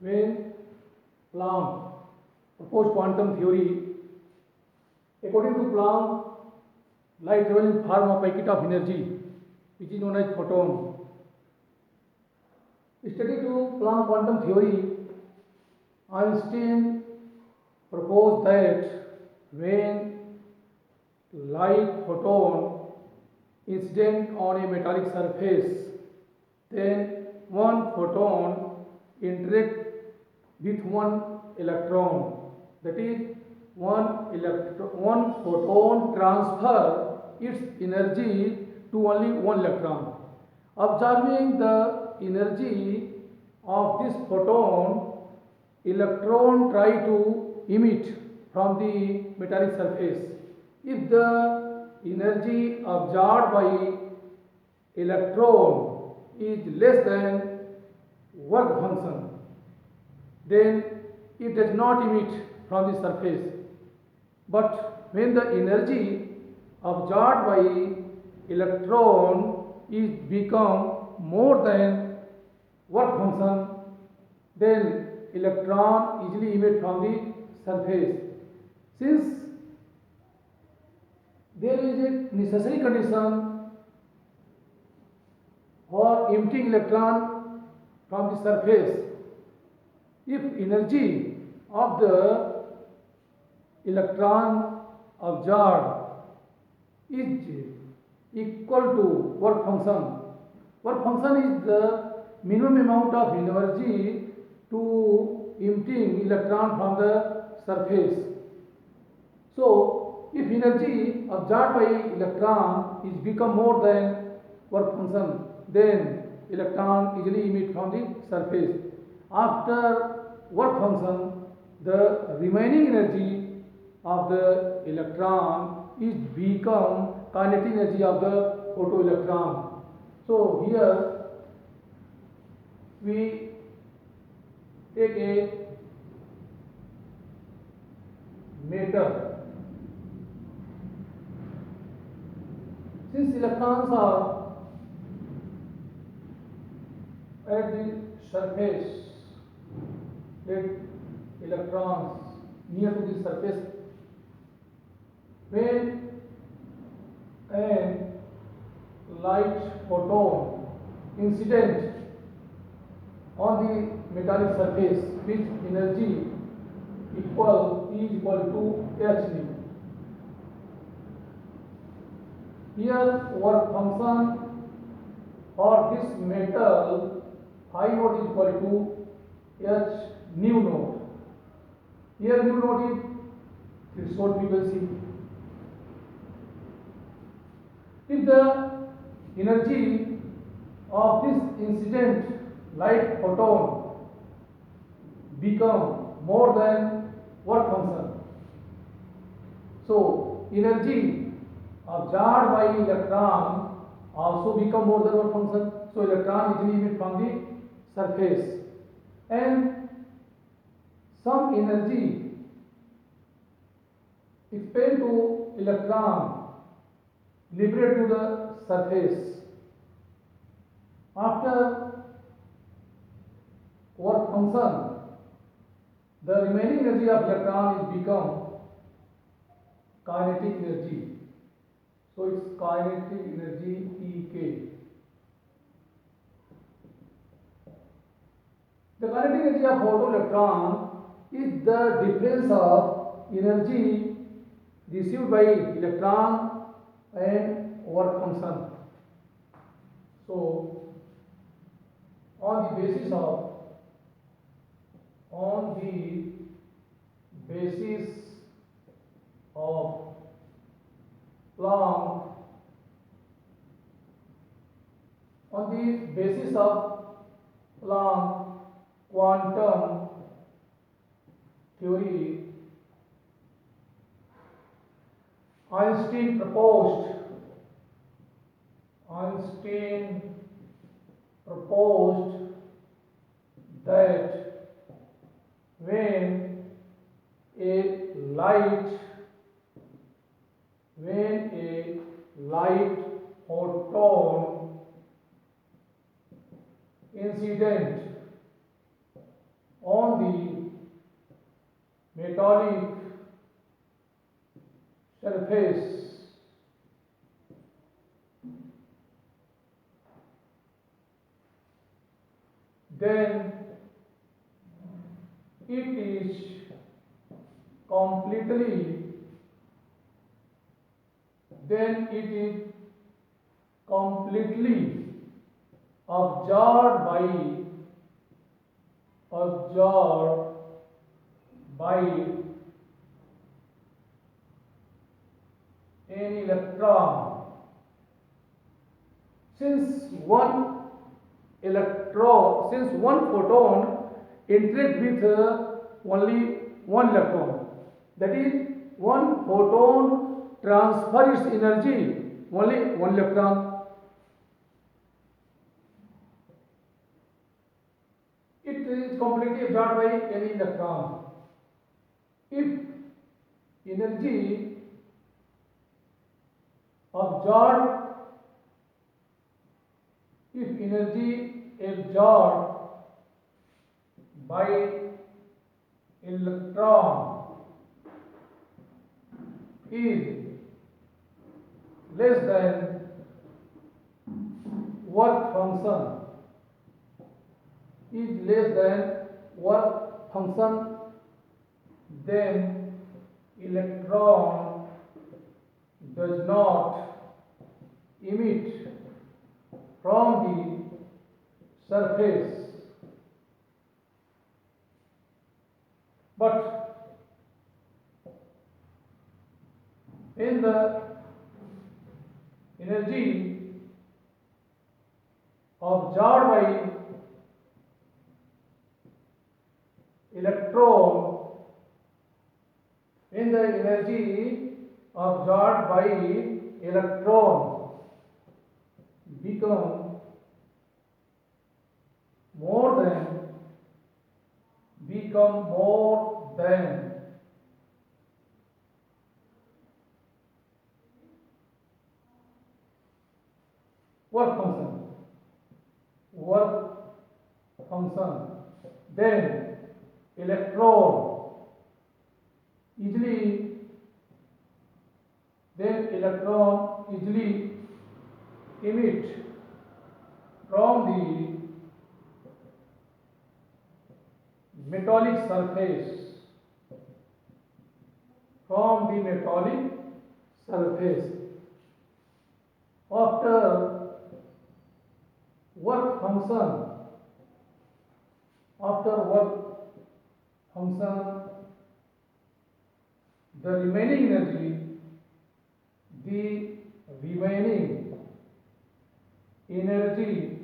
when Planck proposed quantum theory, according to Planck, light travels in form of packet of energy, which is known as photon. Study to Planck quantum theory, Einstein proposed that when light photon incident on a metallic surface, then one photon interact with one electron. That is, one photon transfer its energy to only one electron. Observing the energy of this photon, electron try to emit from the metallic surface. If the energy absorbed by electron is less than work function, then it does not emit from the surface. But when the energy absorbed by electron is become more than work function, then electron easily emit from the surface. Since there is a necessary condition for emitting electron from the surface, if energy of the electron absorbed is equal to work function. Work function is the minimum amount of energy to emitting electron from the surface. So, if energy absorbed by electron is become more than work function, then electron easily emit from the surface. After work function, the remaining energy of the electron is become kinetic energy of the photoelectron. So here we take a matter. Since electrons are at the surface, let electrons near to the surface, when a light photon incident on the metallic surface with energy equal E is equal to h nu. Here work function for this metal phi naught is equal to h nu naught. Here nu naught is threshold frequency. If the energy of this incident light photon become more than work function, so energy absorbed by electron also become more than work function, so electron easily emit from the surface, and some energy expelled to electron liberate to the surface. After work function, the remaining energy of electron is become kinetic energy. So it's kinetic energy EK. The kinetic energy of photoelectron is the difference of energy received by electron and work function. So on the basis of Planck, quantum theory, Einstein proposed that when a light photon incident on the metallic surface, then it is completely absorbed by an electron. Since one photon interacts with only one electron, that is, one photon transfers its energy only one electron. It is completely absorbed by any electron. If energy absorbed by electron is less than work function, then electron does not emit from the surface. But when the energy absorbed by electron become more than work function, then electron easily emit from the metallic surface. After work function, the remaining energy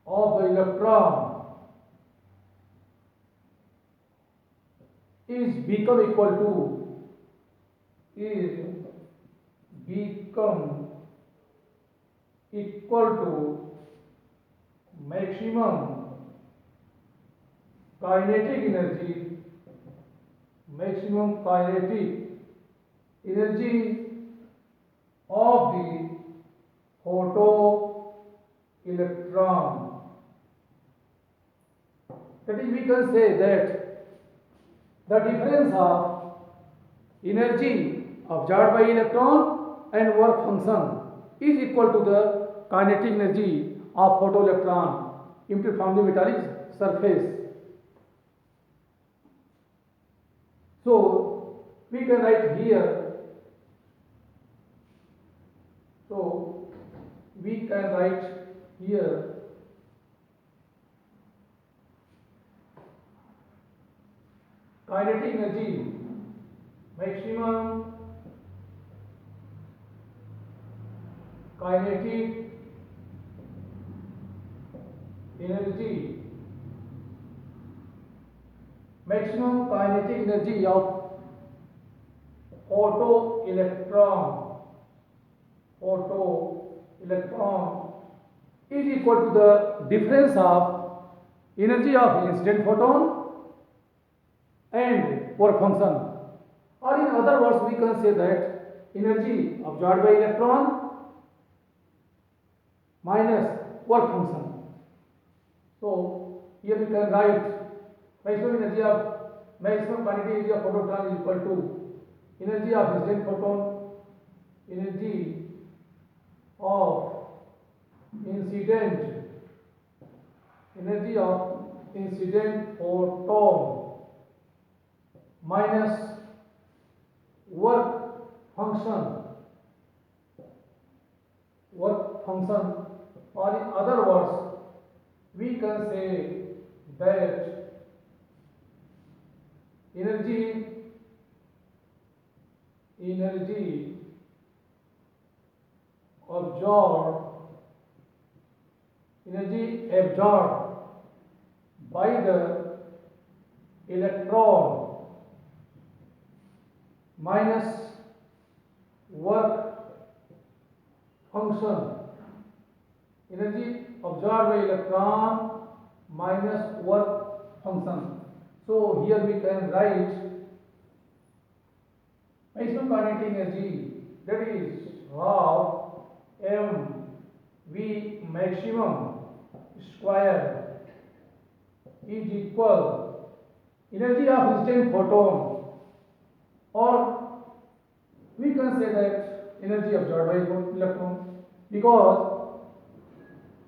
of the electron is become equal to maximum kinetic energy of the photoelectron. That is, we can say that the difference of energy absorbed by electron and work function is equal to the kinetic energy of photoelectron emitted from the metallic surface. So we can write here. Kinetic energy, maximum kinetic energy of photoelectron is equal to the difference of energy of incident photon and work function. Or in other words, we can say that energy absorbed by electron minus work function. So here we can write maximum energy of maximum quantity energy of photon is equal to energy of incident photon, energy of incident, energy of incident photon minus work function, or in other words we can say that energy absorbed by the electron minus work function, energy absorbed by electron minus work function. So here we can write maximum kinetic energy, that is half mv maximum square is equal energy of instant photon, or we can say that energy absorbed by electron, because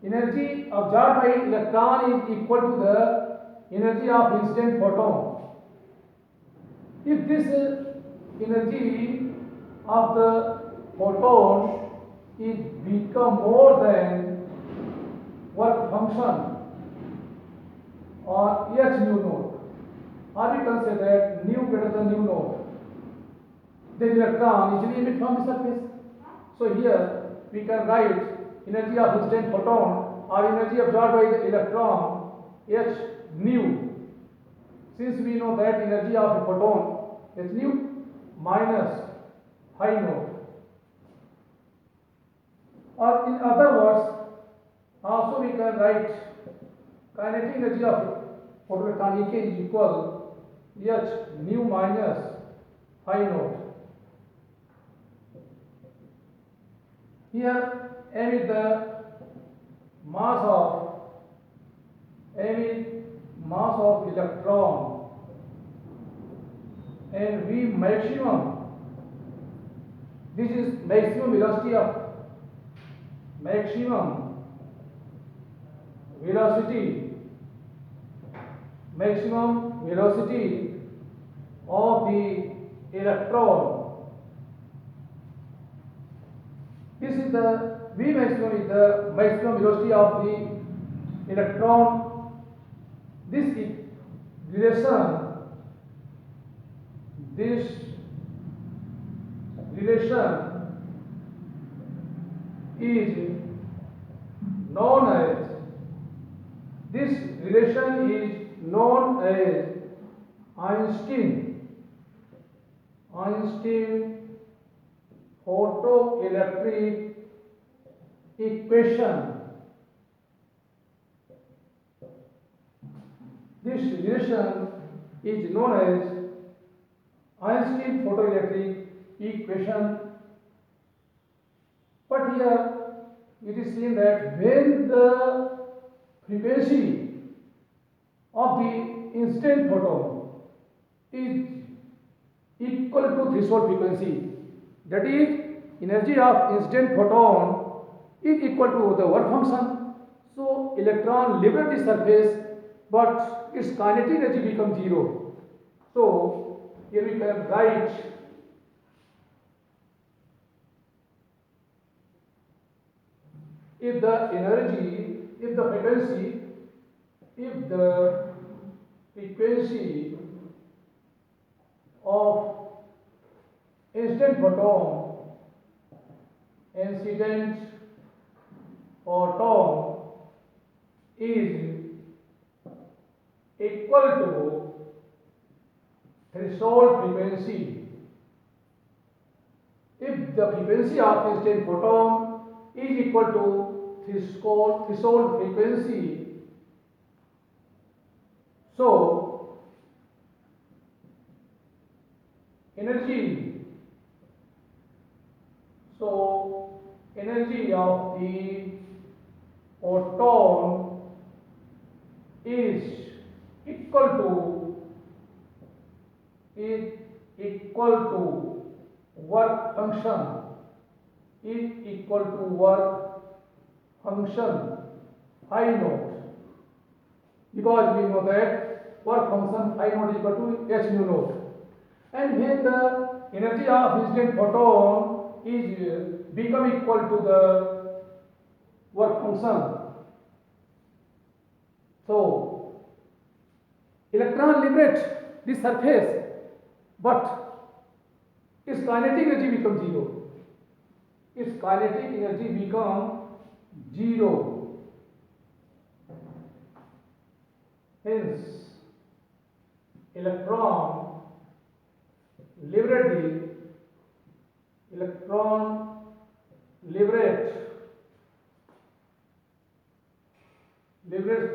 energy absorbed by electron is equal to the energy of incident photon. If this energy of the photon is become more than work function or h nu naught, or we can say that nu greater than nu naught, then electron easily emit from the surface. So here we can write energy of incident photon or energy absorbed by the electron h nu, since we know that energy of a photon h nu minus phi naught, or in other words also we can write kinetic energy of photon is equal h nu minus phi naught. Here m is the mass of electron and v maximum, this is maximum velocity of the electron. This is the v maximum is the maximum velocity of the electron. This relation is known as Einstein photoelectric equation. This relation is known as Einstein photoelectric equation. But here it is seen that when the frequency of the incident photon is equal to threshold frequency, that is energy of incident photon is equal to the work function, so electron liberate the surface but its kinetic energy becomes zero. So here we can write if the frequency of incident photon is equal to threshold frequency. If the frequency of incident photon is equal to threshold frequency, so energy of the photon is equal to work function phi naught, because we know that work function phi naught is equal to h nu naught, and when the energy of incident photon is become equal to the work function, so electron liberates the surface, but its kinetic energy becomes zero. Its kinetic energy becomes zero. Hence, electron liberate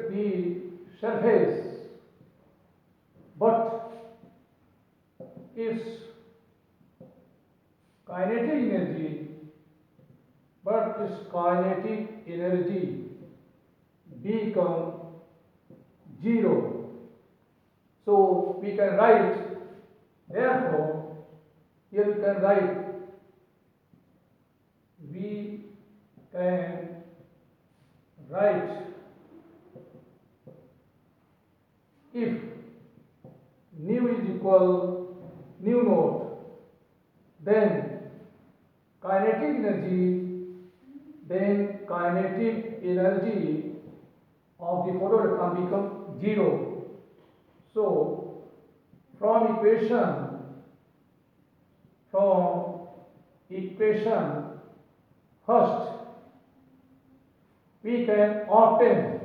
the surface, but its kinetic energy become zero. So we can write, therefore, here we can write if nu is equal nu naught, then kinetic energy of the photoelectron becomes zero. So from equation first, we can obtain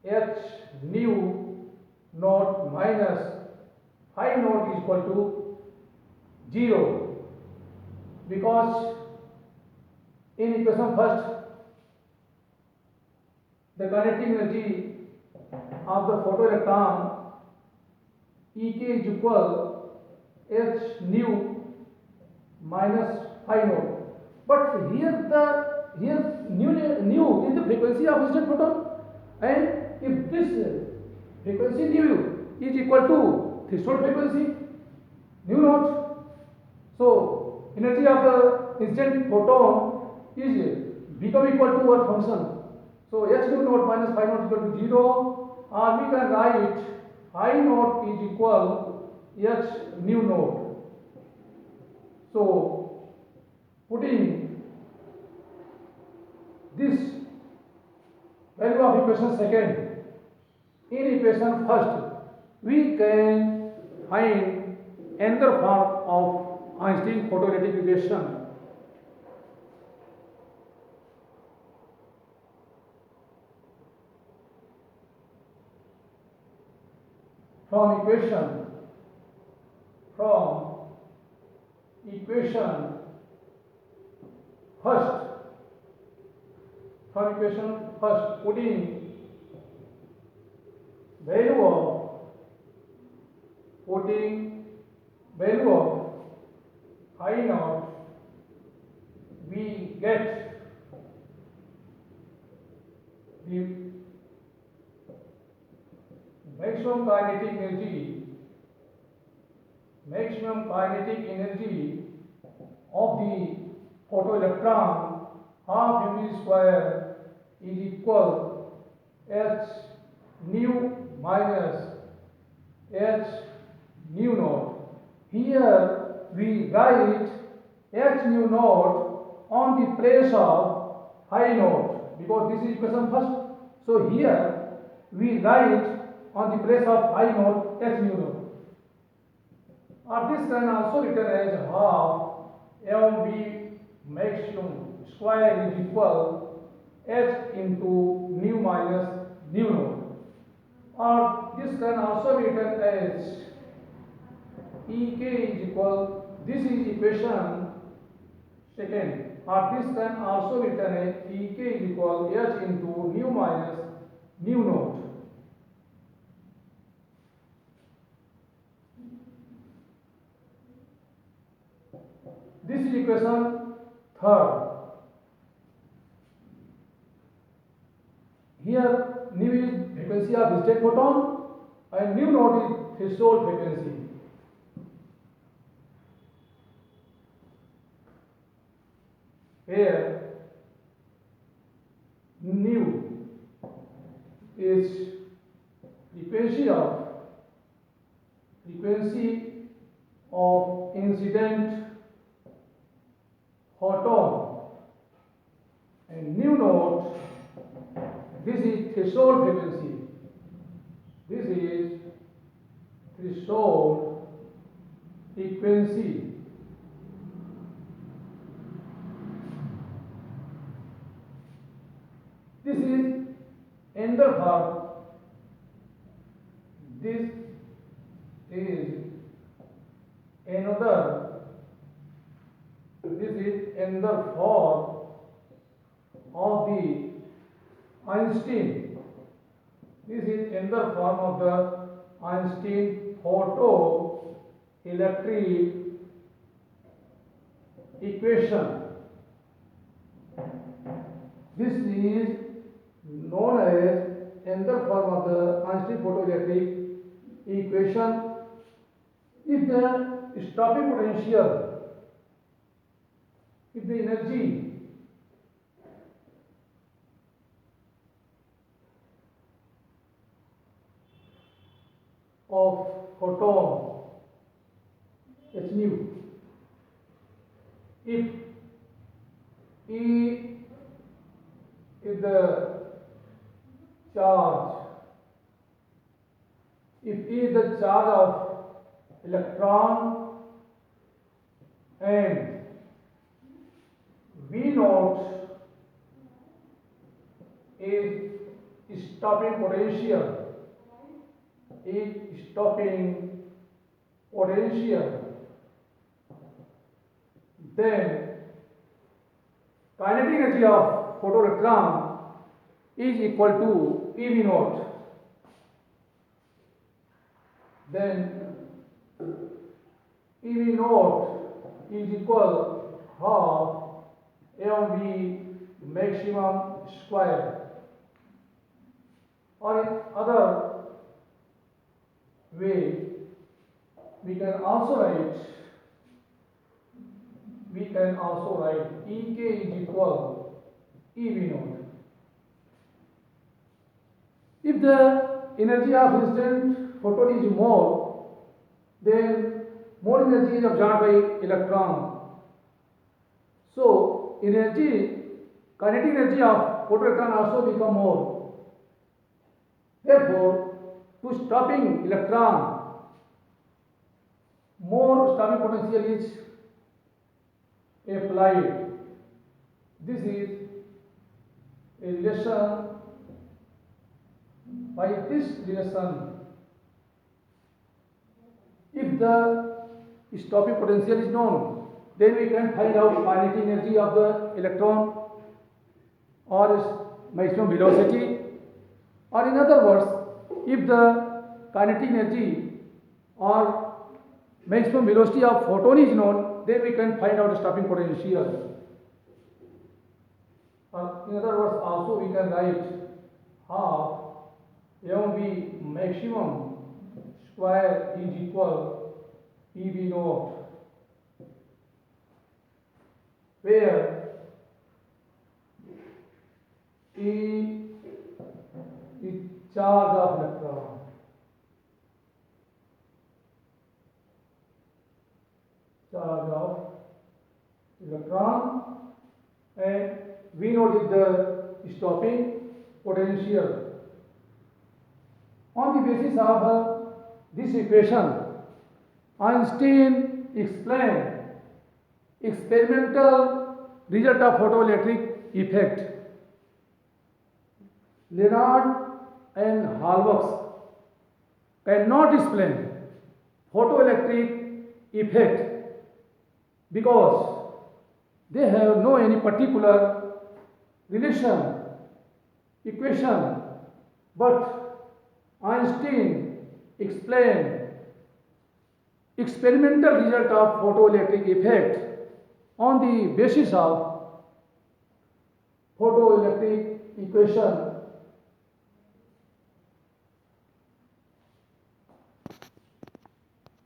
h nu naught minus phi naught is equal to 0, because in equation first the kinetic energy of the photoelectron Ek is equal h nu minus phi naught, but here nu is the frequency of incident photon, and if this frequency nu is equal to threshold frequency nu naught, so energy of the incident photon is become equal to work function. So h nu naught minus phi naught is equal to 0, or we can write phi naught is equal h nu naught. So putting this value of equation second in equation first, we can find another form of Einstein photoelectric equation. From equation first, putting value of phi naught, we get the maximum kinetic energy of the photoelectron half mv square is equal h nu minus h nu naught. Here we write h nu naught on the place of phi naught, because this is equation first. So here we write on the place of phi naught h nu naught, or this can also written as half mv maximum square is equal h into nu minus nu naught, or this can also be written as Ek is equal, this is equation second, or this can also be written as Ek is equal h into nu minus nu naught. This is equation third. Here nu is frequency of incident photon and nu naught is threshold frequency. Here nu is frequency of incident photon and nu naught, this is threshold frequency. This is threshold frequency. This is another form. This is another form of the Einstein. This is another form of the Einstein photoelectric equation. This is known as another form of the Einstein photoelectric equation. If the stopping potential, if the energy of photon h nu, if E is the charge, if E is the charge of electron and V naught is stopping potential, then kinetic energy of photoelectron is equal to eV naught. Then eV naught is equal half mv maximum square, or in other way we can also write Ek is equal eV naught. If the energy of incident photon is more, then more energy is absorbed by electron. So kinetic energy of photoelectron also become more. Therefore, to stopping electron, more stopping potential is applied. This is a relation. By this relation, if the stopping potential is known, then we can find out kinetic energy of the electron or its maximum velocity, or in other words, if the kinetic energy or maximum velocity of photon is known, then we can find out the stopping potential. In other words, also we can write half mv maximum square is equal eV naught, where E is charge of electron, and V naught is the stopping potential. On the basis of this equation, Einstein explained experimental result of photoelectric effect. Leonard and Hallwachs cannot explain photoelectric effect because they have no any particular relation, equation, but Einstein explained experimental result of photoelectric effect on the basis of photoelectric equation